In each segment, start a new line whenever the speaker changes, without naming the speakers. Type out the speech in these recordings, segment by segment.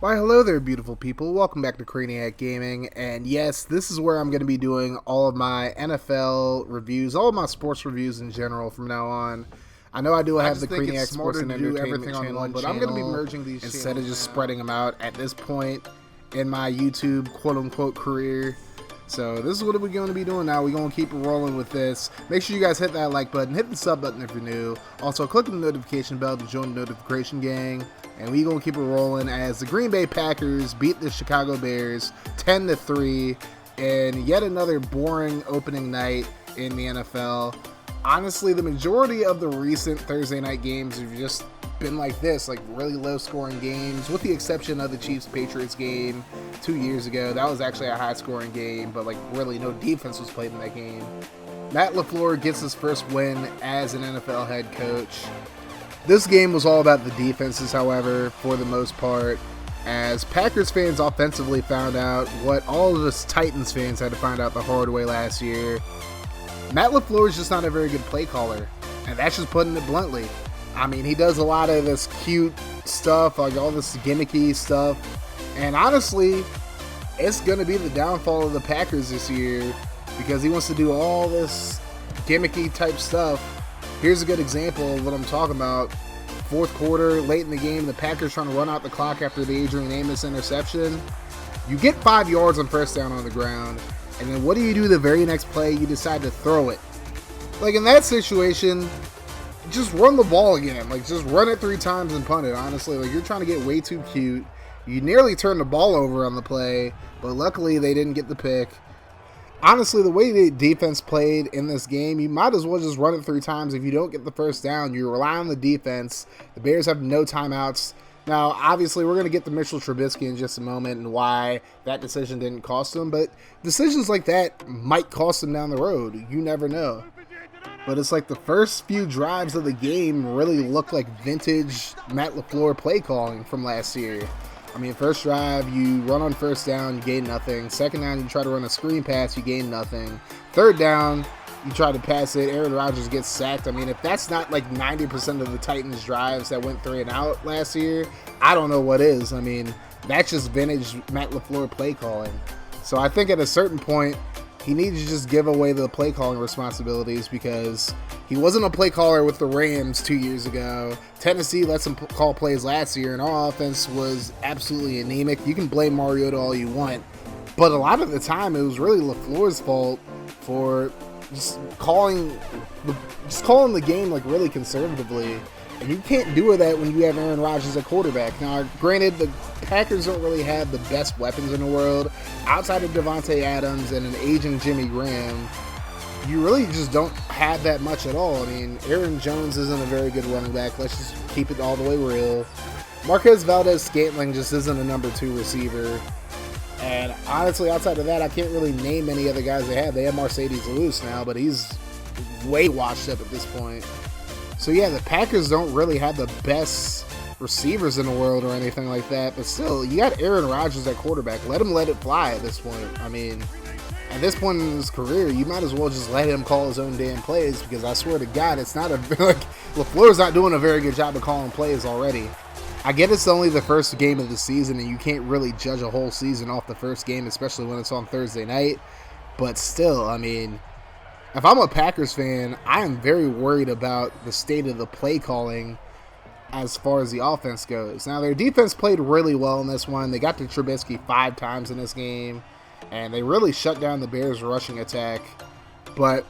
Why hello there beautiful people, welcome back to Crayniaq Gaming, and yes, this is where I'm going to be doing all of my NFL reviews, all of my sports reviews in general from now on. I know I do have the Crayniaq Sports and Entertainment channel, but I'm going to be merging these instead of just spreading them out at this point in my YouTube quote-unquote career. So this is what we're going to be doing now. We're going to keep rolling with this. Make sure you guys hit that like button, hit the sub button if you're new. Also, click the notification bell to join the notification gang. And we're going to keep it rolling as the Green Bay Packers beat the Chicago Bears 10-3 in yet another boring opening night in the NFL. Honestly, the majority of the recent Thursday night games have just been like this, like really low scoring games, with the exception of the Chiefs-Patriots game 2 years ago. That was actually a high scoring game, but like really no defense was played in that game. Matt LaFleur gets his first win as an NFL head coach. This game was all about the defenses, however, for the most part, as Packers fans offensively found out what all of us Titans fans had to find out the hard way last year. Matt LaFleur is just not a very good play caller, and that's just putting it bluntly. I mean, he does a lot of this cute stuff, like all this gimmicky stuff, and honestly, it's going to be the downfall of the Packers this year because he wants to do all this gimmicky type stuff. Here's a good example of what I'm talking about. Fourth quarter, late in the game, the Packers trying to run out the clock after the Adrian Amos interception. You get 5 yards on first down on the ground, and then what do? The very next play, you decide to throw it. Like in that situation, just run the ball again. Like just run it 3 times and punt it, honestly. Like you're trying to get way too cute. You nearly turned the ball over on the play, but luckily they didn't get the pick. Honestly, the way the defense played in this game, you might as well just run it 3 times. If you don't get the first down, you rely on the defense. The Bears have no timeouts. Now, obviously, we're going to get to Mitchell Trubisky in just a moment and why that decision didn't cost them. But decisions like that might cost them down the road. You never know. But it's like the first few drives of the game really look like vintage Matt LaFleur play calling from last year. I mean, first drive, you run on first down, you gain nothing. Second down, you try to run a screen pass, you gain nothing. Third down, you try to pass it, Aaron Rodgers gets sacked. I mean, if that's not like 90% of the Titans' drives that went 3 and out last year, I don't know what is. I mean, that's just vintage Matt LaFleur play calling. So I think at a certain point, he needs to just give away the play calling responsibilities because he wasn't a play caller with the Rams 2 years ago. Tennessee lets him call plays last year, and our offense was absolutely anemic. You can blame Mariota all you want, but a lot of the time it was really LaFleur's fault for just calling the game like really conservatively. And you can't do that when you have Aaron Rodgers at quarterback. Now, granted, the Packers don't really have the best weapons in the world. Outside of Devontae Adams and an aging Jimmy Graham, you really just don't have that much at all. I mean, Aaron Jones isn't a very good running back. Let's just keep it all the way real. Marquez Valdez-Scantling just isn't a number 2 receiver. And honestly, outside of that, I can't really name any other guys they have. They have Mercedes Lewis now, but he's way washed up at this point. So yeah, the Packers don't really have the best receivers in the world or anything like that, but still, you got Aaron Rodgers at quarterback. Let him let it fly at this point. I mean, at this point in his career, you might as well just let him call his own damn plays because I swear to God, it's not like LaFleur's not doing a very good job of calling plays already. I get it's only the first game of the season and you can't really judge a whole season off the first game, especially when it's on Thursday night, but still, I mean, if I'm a Packers fan, I am very worried about the state of the play calling as far as the offense goes. Now, their defense played really well in this one. They got to Trubisky 5 times in this game, and they really shut down the Bears' rushing attack. But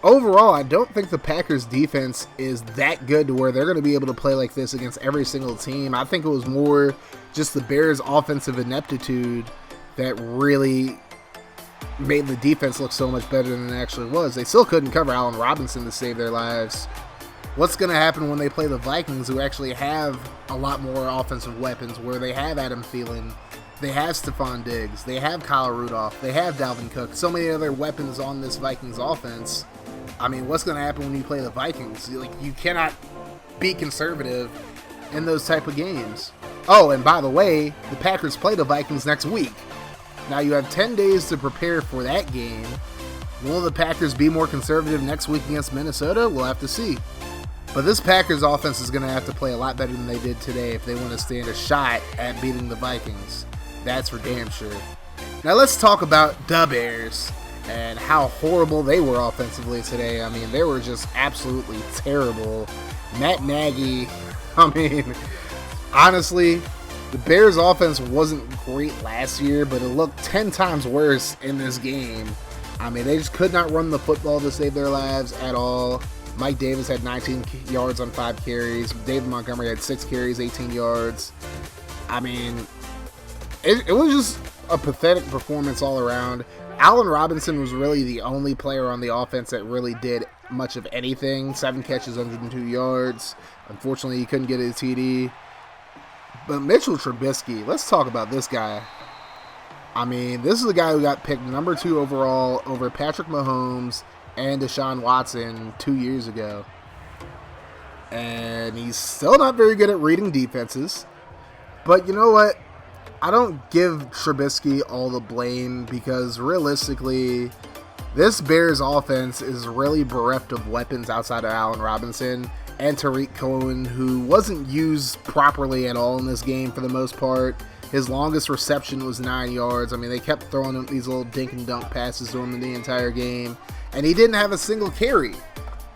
overall, I don't think the Packers' defense is that good to where they're going to be able to play like this against every single team. I think it was more just the Bears' offensive ineptitude that really made the defense look so much better than it actually was. They still couldn't cover Allen Robinson to save their lives. What's going to happen when they play the Vikings, who actually have a lot more offensive weapons, where they have Adam Thielen, they have Stephon Diggs, they have Kyle Rudolph, they have Dalvin Cook, so many other weapons on this Vikings offense. I mean, what's going to happen when you play the Vikings? Like, you cannot be conservative in those type of games. Oh, and by the way, the Packers play the Vikings next week. Now you have 10 days to prepare for that game. Will the Packers be more conservative next week against Minnesota? We'll have to see. But this Packers offense is going to have to play a lot better than they did today if they want to stand a shot at beating the Vikings. That's for damn sure. Now let's talk about the Bears and how horrible they were offensively today. I mean, they were just absolutely terrible. Matt Nagy, I mean, honestly, the Bears offense wasn't great last year, but it looked 10 times worse in this game. I mean, they just could not run the football to save their lives at all. Mike Davis had 19 yards on 5 carries. David Montgomery had 6 carries, 18 yards. I mean, it was just a pathetic performance all around. Allen Robinson was really the only player on the offense that really did much of anything. 7 catches, 102 yards. Unfortunately, he couldn't get a TD. But Mitchell Trubisky, let's talk about this guy. I mean, this is the guy who got picked number 2 overall over Patrick Mahomes and Deshaun Watson 2 years ago. And he's still not very good at reading defenses. But you know what? I don't give Trubisky all the blame because realistically, this Bears offense is really bereft of weapons outside of Allen Robinson and Tariq Cohen, who wasn't used properly at all in this game for the most part. His longest reception was 9 yards. I mean, they kept throwing him these little dink and dunk passes to him the entire game. And he didn't have a single carry.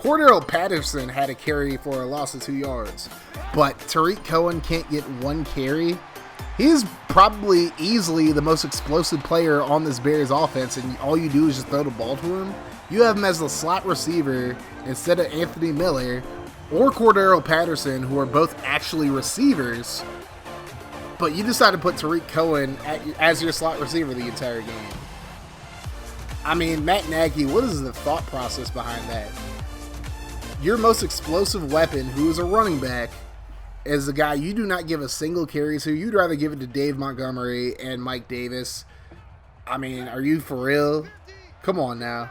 Cordero Patterson had a carry for a loss of 2 yards. But Tariq Cohen can't get 1 carry. He's probably easily the most explosive player on this Bears offense, and all you do is just throw the ball to him. You have him as the slot receiver instead of Anthony Miller or Cordero Patterson, who are both actually receivers. But you decide to put Tariq Cohen as your slot receiver the entire game. I mean, Matt Nagy, what is the thought process behind that? Your most explosive weapon, who is a running back, is the guy you do not give a single carry to. You'd rather give it to Dave Montgomery and Mike Davis. I mean, are you for real? Come on now.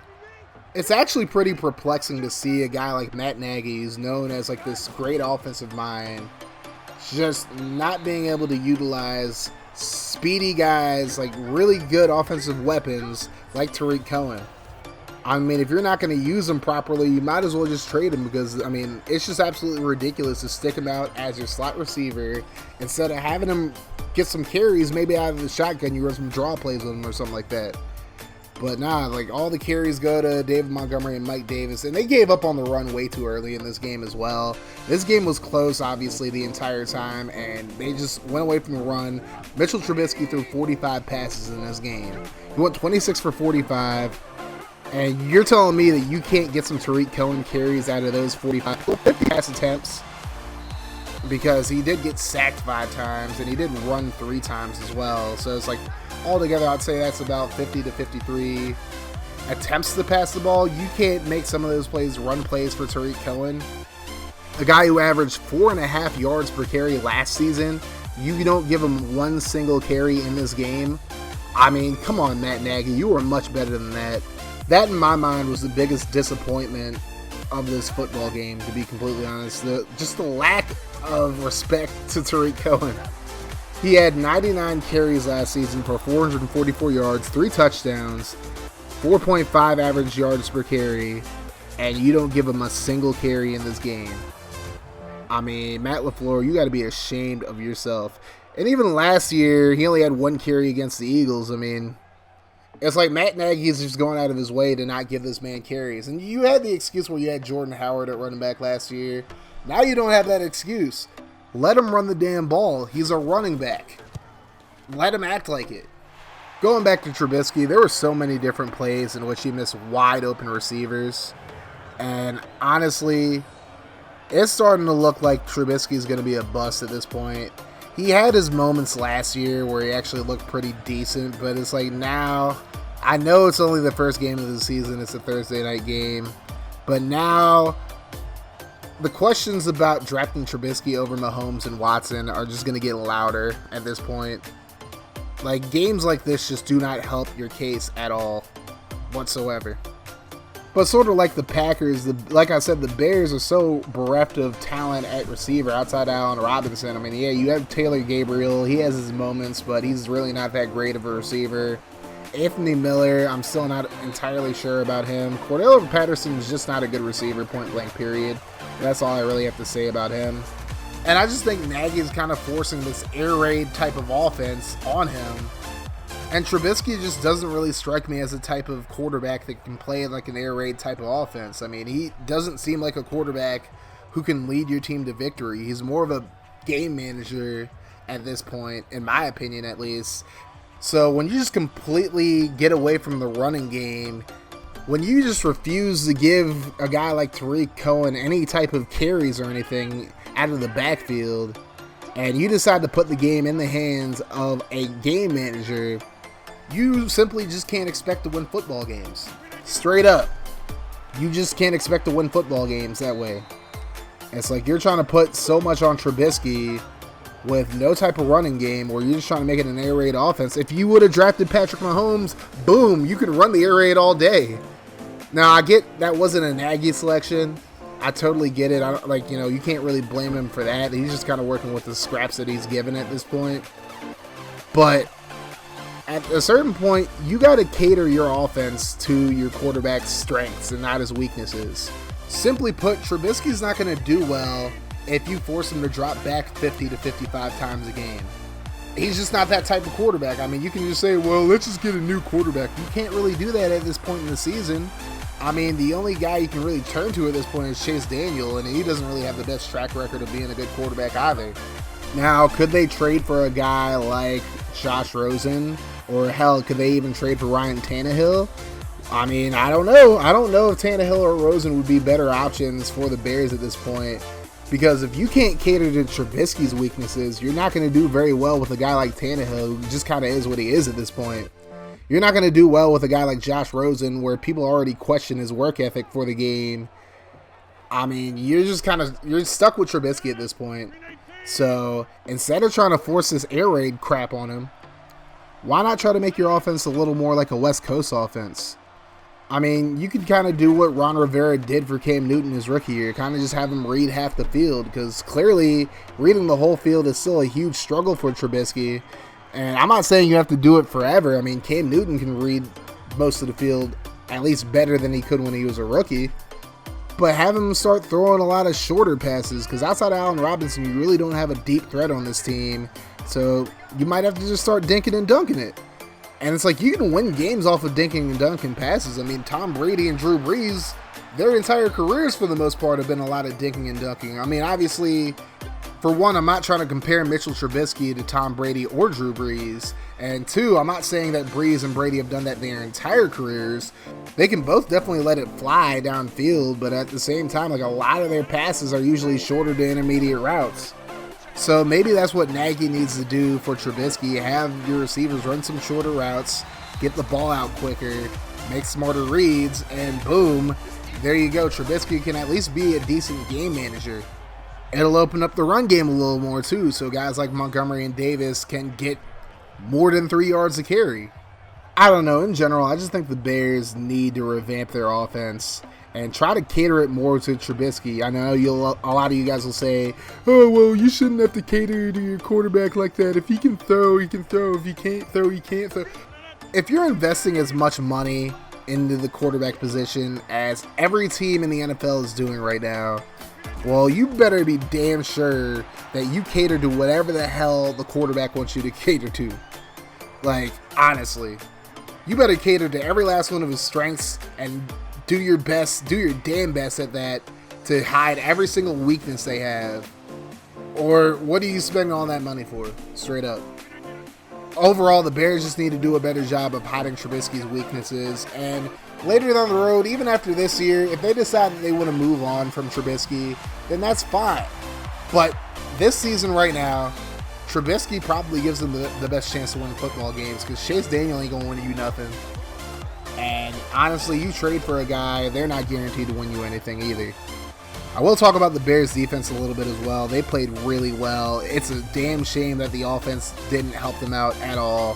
It's actually pretty perplexing to see a guy like Matt Nagy, who's known as like this great offensive mind, just not being able to utilize speedy guys, like really good offensive weapons like Tariq Cohen. I mean, if you're not going to use him properly, you might as well just trade him because, I mean, it's just absolutely ridiculous to stick him out as your slot receiver instead of having him get some carries, maybe out of the shotgun, you run some draw plays with him or something like that. But nah, like all the carries go to David Montgomery and Mike Davis, and they gave up on the run way too early in this game as well. This game was close, obviously, the entire time, and they just went away from the run. Mitchell Trubisky threw 45 passes in this game. He went 26 for 45, and you're telling me that you can't get some Tariq Cohen carries out of those 50 pass attempts? Because he did get sacked 5 times, and he did run 3 times as well. So it's like, altogether, I'd say that's about 50 to 53 attempts to pass the ball. You can't make some of those plays run plays for Tariq Cohen. A guy who averaged 4.5 yards per carry last season, you don't give him 1 single carry in this game. I mean, come on, Matt Nagy, you were much better than that. That, in my mind, was the biggest disappointment of this football game, to be completely honest. Just the lack of respect to Tariq Cohen. He had 99 carries last season for 444 yards, 3 touchdowns, 4.5 average yards per carry, and you don't give him a single carry in this game. I mean, Matt LaFleur, you got to be ashamed of yourself. And even last year, he only had 1 carry against the Eagles. I mean, it's like Matt Nagy is just going out of his way to not give this man carries. And you had the excuse where you had Jordan Howard at running back last year. Now you don't have that excuse. Let him run the damn ball. He's a running back. Let him act like it. Going back to Trubisky, there were so many different plays in which he missed wide open receivers. And honestly, it's starting to look like Trubisky's going to be a bust at this point. He had his moments last year where he actually looked pretty decent, but it's like now, I know it's only the first game of the season, it's a Thursday night game, but now the questions about drafting Trubisky over Mahomes and Watson are just going to get louder at this point. Like, games like this just do not help your case at all whatsoever. But sort of like the Packers, like I said, the Bears are so bereft of talent at receiver outside Allen Robinson. I mean, yeah, you have Taylor Gabriel. He has his moments, but he's really not that great of a receiver. Anthony Miller, I'm still not entirely sure about him. Cordero Patterson is just not a good receiver, point blank, period. That's all I really have to say about him. And I just think Nagy's kind of forcing this air raid type of offense on him. And Trubisky just doesn't really strike me as a type of quarterback that can play like an air raid type of offense. I mean, he doesn't seem like a quarterback who can lead your team to victory. He's more of a game manager at this point, in my opinion at least. So when you just completely get away from the running game, when you just refuse to give a guy like Tariq Cohen any type of carries or anything out of the backfield, and you decide to put the game in the hands of a game manager, you simply just can't expect to win football games. Straight up. You just can't expect to win football games that way. It's like you're trying to put so much on Trubisky with no type of running game, where you're just trying to make it an air raid offense. If you would have drafted Patrick Mahomes, boom, you could run the air raid all day. Now, I get that wasn't a Nagy selection. I totally get it. You can't really blame him for that. He's just kind of working with the scraps that he's given at this point. But at a certain point, you got to cater your offense to your quarterback's strengths and not his weaknesses. Simply put, Trubisky's not going to do well if you force him to drop back 50 to 55 times a game. He's just not that type of quarterback. I mean, you can just say, well, let's just get a new quarterback. You can't really do that at this point in the season. I mean, the only guy you can really turn to at this point is Chase Daniel, and he doesn't really have the best track record of being a good quarterback either. Now, could they trade for a guy like Josh Rosen? Or hell, could they even trade for Ryan Tannehill? I mean, I don't know. I don't know if Tannehill or Rosen would be better options for the Bears at this point. Because if you can't cater to Trubisky's weaknesses, you're not going to do very well with a guy like Tannehill, who just kind of is what he is at this point. You're not going to do well with a guy like Josh Rosen, where people already question his work ethic for the game. I mean, you're stuck with Trubisky at this point. So instead of trying to force this air raid crap on him, why not try to make your offense a little more like a West Coast offense? I mean, you could kind of do what Ron Rivera did for Cam Newton his rookie year, kind of just have him read half the field, because clearly reading the whole field is still a huge struggle for Trubisky. And I'm not saying you have to do it forever. I mean, Cam Newton can read most of the field at least better than he could when he was a rookie. But have him start throwing a lot of shorter passes, because outside of Allen Robinson, you really don't have a deep threat on this team. So you might have to just start dinking and dunking it. And it's like you can win games off of dinking and dunking passes. I mean, Tom Brady and Drew Brees, their entire careers for the most part have been a lot of dinking and dunking. I mean, obviously, for one, I'm not trying to compare Mitchell Trubisky to Tom Brady or Drew Brees. And two, I'm not saying that Brees and Brady have done that their entire careers. They can both definitely let it fly downfield, but at the same time, like, a lot of their passes are usually shorter to intermediate routes. So maybe that's what Nagy needs to do for Trubisky. Have your receivers run some shorter routes, get the ball out quicker, make smarter reads, and boom, there you go. Trubisky can at least be a decent game manager. It'll open up the run game a little more too, so guys like Montgomery and Davis can get more than 3 yards a carry. I don't know. In general, I just think the Bears need to revamp their offense and try to cater it more to Trubisky. I know a lot of you guys will say, oh, well, you shouldn't have to cater to your quarterback like that. If he can throw, he can throw. If he can't throw, he can't throw. If you're investing as much money into the quarterback position as every team in the NFL is doing right now, well, you better be damn sure that you cater to whatever the hell the quarterback wants you to cater to. Like, honestly, you better cater to every last one of his strengths and do your best, do your damn best at that to hide every single weakness they have. Or what are you spending all that money for? Straight up. Overall, the Bears just need to do a better job of hiding Trubisky's weaknesses. And later down the road, even after this year, if they decide that they want to move on from Trubisky, then that's fine. But this season right now, Trubisky probably gives them the best chance to win football games, because Chase Daniel ain't going to win you nothing. And honestly, you trade for a guy, they're not guaranteed to win you anything either. I will talk about the Bears defense a little bit as well. They played really well. It's a damn shame that the offense didn't help them out at all.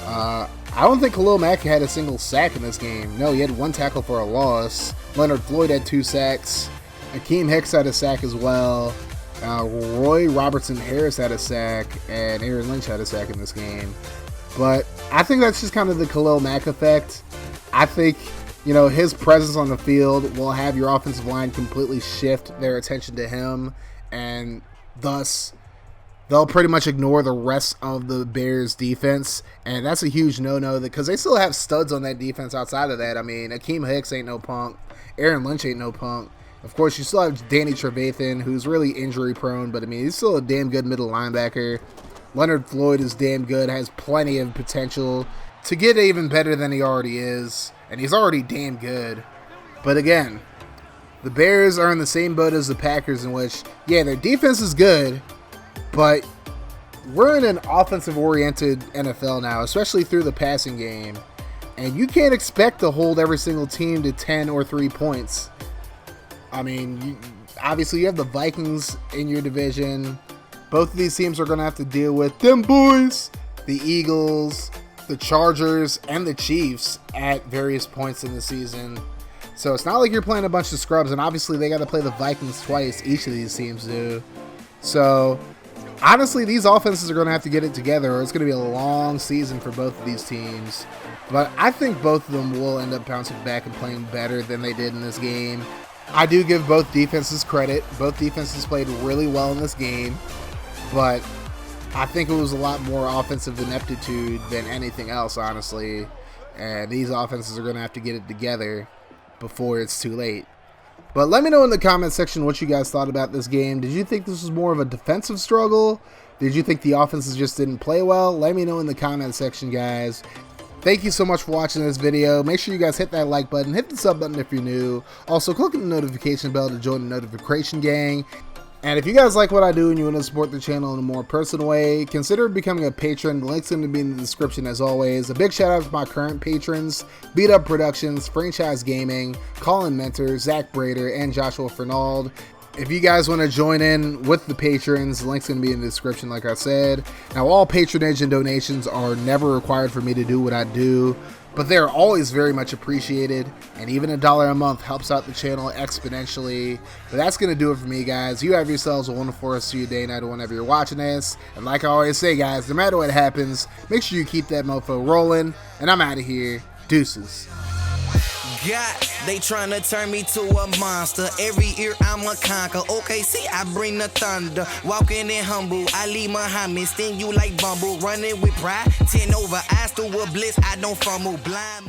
I don't think Khalil Mack had a single sack in this game. No, he had one tackle for a loss. Leonard Floyd had 2 sacks. Akeem Hicks had a sack as well. Roy Robertson Harris had a sack. And Aaron Lynch had a sack in this game. But I think that's just kind of the Khalil Mack effect. I think, his presence on the field will have your offensive line completely shift their attention to him, and thus they'll pretty much ignore the rest of the Bears defense, and that's a huge no-no because they still have studs on that defense outside of that. I mean, Akeem Hicks ain't no punk. Aaron Lynch ain't no punk. Of course, you still have Danny Trevathan, who's really injury-prone, but, I mean, he's still a damn good middle linebacker. Leonard Floyd is damn good, has plenty of potential to get even better than he already is, and he's already damn good. But, again, the Bears are in the same boat as the Packers in which, yeah, their defense is good, but we're in an offensive-oriented NFL now, especially through the passing game. And you can't expect to hold every single team to 10 or 3 points. I mean, obviously you have the Vikings in your division. Both of these teams are going to have to deal with them boys, the Eagles, the Chargers, and the Chiefs at various points in the season. So it's not like you're playing a bunch of scrubs, and obviously they got to play the Vikings twice, each of these teams do. So honestly, these offenses are going to have to get it together, or it's going to be a long season for both of these teams. But I think both of them will end up bouncing back and playing better than they did in this game. I do give both defenses credit. Both defenses played really well in this game, but I think it was a lot more offensive ineptitude than anything else, honestly. And these offenses are going to have to get it together before it's too late. But let me know in the comment section what you guys thought about this game. Did you think this was more of a defensive struggle? Did you think the offenses just didn't play well? Let me know in the comment section, guys. Thank you so much for watching this video. Make sure you guys hit that like button, hit the sub button if you're new. Also, click on the notification bell to join the notification gang. And if you guys like what I do and you want to support the channel in a more personal way, consider becoming a patron. The link's going to be in the description as always. A big shout out to my current patrons: Beat Up Productions, Franchise Gaming, Colin Mentor, Zach Brader, and Joshua Fernald. If you guys want to join in with the patrons, the link's going to be in the description like I said. Now, all patronage and donations are never required for me to do what I do, but they're always very much appreciated, and even $1 a month helps out the channel exponentially. But that's going to do it for me, guys. You have yourselves a wonderful rest of your day, night, or whenever you're watching this. And like I always say, guys, no matter what happens, make sure you keep that mofo rolling. And I'm out of here. Deuces.
God, they tryna turn me to a monster. Every year I'm a conquer. Okay, see, I bring the thunder. Walking in humble, Ali Muhammad. Sting you like Bumble. Running with pride. 10 over, eyes to a bliss. I don't fumble blind.